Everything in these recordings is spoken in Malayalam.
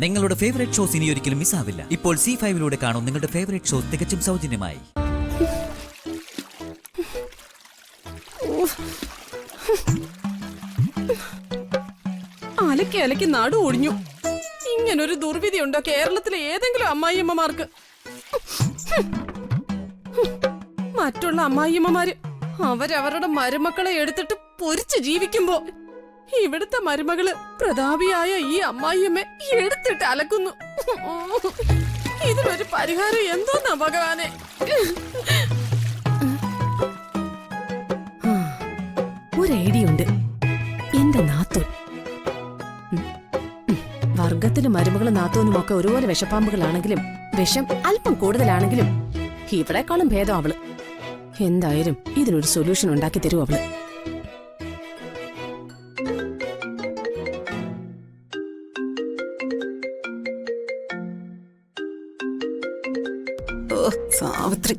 നിങ്ങളുടെ ഫേവറേറ്റ് ഷോസ് ഇനി ഒരിക്കലും മിസ്സാവില്ല. ഇപ്പോൾ C5 കാണും നിങ്ങളുടെ ഫേവറേറ്റ് ഷോസ് തികച്ചും സൗജന്യമായി. അലക്കി അലക്കി നടു ഒടിഞ്ഞു. ഇങ്ങനൊരു ദുർവിധി ഉണ്ടോ കേരളത്തിലെ ഏതെങ്കിലും അമ്മായിയമ്മമാർക്ക്? മറ്റുള്ള അമ്മായിയമ്മമാര് അവരവരുടെ മരുമക്കളെ എടുത്തിട്ട് പൊരിച്ച് ജീവിക്കുമ്പോ ഇവിടുത്തെ മരുമകള് പ്രതാപിയായ ഈ അമ്മായിയമ്മ എടുത്തിട്ട് അലക്കുന്നു. ഇതിനൊരു പരിഹാരം എന്തോന്നാ ഭഗവാനെ? ഒരു ഐഡിയുണ്ട്. എന്റെ നാത്തോൻ വർഗത്തിലും മരുമകളും നാത്തോനും ഒക്കെ ഒരുപോലെ വിഷപ്പാമ്പുകളാണെങ്കിലും വിഷം അല്പം കൂടുതലാണെങ്കിലും ഇവിടെക്കാളും ഭേദം അവള്. എന്തായാലും ഇതിനൊരു സൊല്യൂഷൻ ഉണ്ടാക്കി തരൂ അവള്. സാവിത്രി.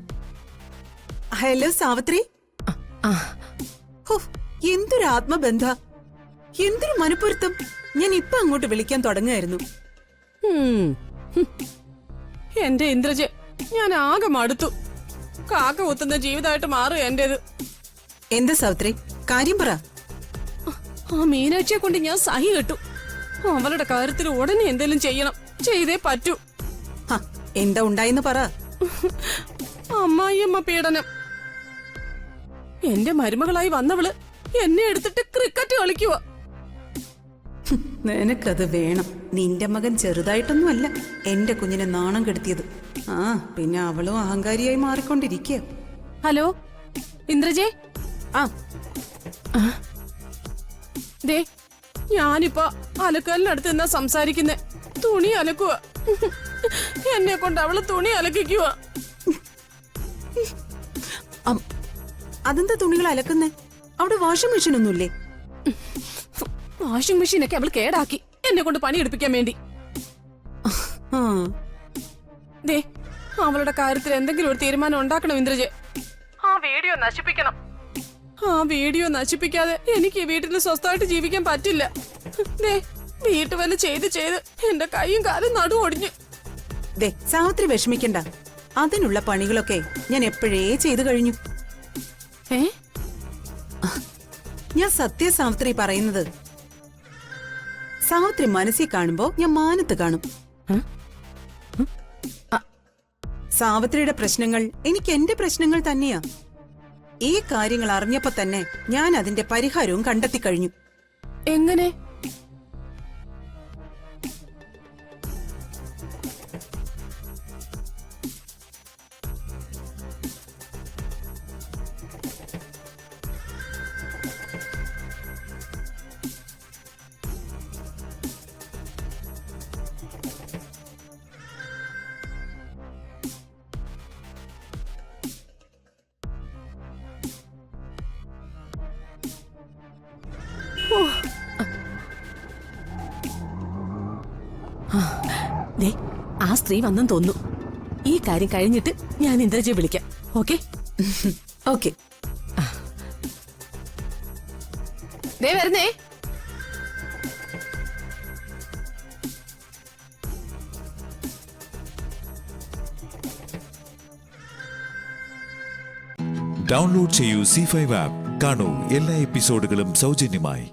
ഹലോ സാവിത്രി. എന്തൊരു ആത്മബന്ധ, എന്തൊരു മനപ്പൊരുത്തം. ഞാൻ ഇപ്പൊ അങ്ങോട്ട് വിളിക്കാൻ തുടങ്ങായിരുന്നു. എന്റെ ഇന്ദ്രജ, ഞാൻ ആകെ മടുത്തു. കാക്ക കുത്തുന്ന ജീവിതമായിട്ട് മാറുക എന്റേത്. എന്താ സാവിത്രി, കാര്യം പറ. ആ മീനാക്ഷിയെ കൊണ്ട് ഞാൻ സഹി കെട്ടു. അവളുടെ കാര്യത്തിൽ ഉടനെ എന്തെങ്കിലും ചെയ്യണം, ചെയ്തേ പറ്റൂ. എന്താ ഉണ്ടായിന്ന് പറ. അമ്മായിയമ്മ പീഡനം. എന്റെ മരുമകളായി വന്നവള് എന്നെ എടുത്തിട്ട് ക്രിക്കറ്റ് കളിക്കുക. നിനക്കത് വേണം. നിന്റെ മകൻ ചെറുതായിട്ടൊന്നുമല്ല എന്റെ കുഞ്ഞിനെ നാണം കെടുത്തിയത്. പിന്നെ അവളും അഹങ്കാരിയായി മാറിക്കൊണ്ടിരിക്കുക. ഹലോ ഇന്ദ്രജേ. ദേ, ഞാനിപ്പോ അലക്കലിനടുത്ത് എന്നാ സംസാരിക്കുന്നേ. തുണി അലക്കുക. എന്നെ കൊണ്ട് അവള് തുണി അലക്കിക്കുക. അതെന്താ തുണികൾ അലക്കുന്നേ? അവിടെ വാഷിംഗ് മെഷീൻ ഒന്നുമില്ലേ? വാഷിംഗ് മെഷീനൊക്കെ അവൾ കേടാക്കി എന്നെ കൊണ്ട് പണിയെടുപ്പിക്കാൻ വേണ്ടി. ദേ, അവളുടെ കാര്യത്തിൽ എന്തെങ്കിലും ഒരു തീരുമാനം ഉണ്ടാക്കണം ഇന്ദ്രജെ. ആ വീഡിയോ നശിപ്പിക്കണം. ആ വീഡിയോ നശിപ്പിക്കാതെ എനിക്ക് ഈ വീട്ടിൽ സ്വസ്ഥമായിട്ട് ജീവിക്കാൻ പറ്റില്ല. ദേ, വീട്ടുവേല ചെയ്ത് ചെയ്ത് എന്റെ കൈയും കാലും നടു ഒടിഞ്ഞു. ദേ സാവിത്രി, വിഷമിക്കണ്ട. അതിനുള്ള പണികളൊക്കെ ഞാൻ എപ്പോഴേ ചെയ്തു കഴിഞ്ഞു. ഞാൻ സത്യ സാവിത്രി പറയുന്നത്. സാവിത്രി മനസ്സിൽ കാണുമ്പോ ഞാൻ മാനത്ത് കാണും. സാവിത്രിയുടെ പ്രശ്നങ്ങൾ എനിക്ക് എന്റെ പ്രശ്നങ്ങൾ തന്നെയാ. ഈ കാര്യങ്ങൾ അറിഞ്ഞപ്പോ തന്നെ ഞാൻ അതിന്റെ പരിഹാരവും കണ്ടെത്തി കഴിഞ്ഞു. എങ്ങനെ? ആ സ്ത്രീ വന്നെന്ന് തോന്നുന്നു. ഈ കാര്യം കഴിഞ്ഞിട്ട് ഞാൻ ഇന്ദ്രജയെ വിളിക്കാം. Okay okay. ദേ വരുന്നേ. ഡൗൺലോഡ് ചെയ്യൂ C5 ആപ്പ്. കാണൂ എല്ലാ എപ്പിസോഡുകളും സൗജന്യമായി.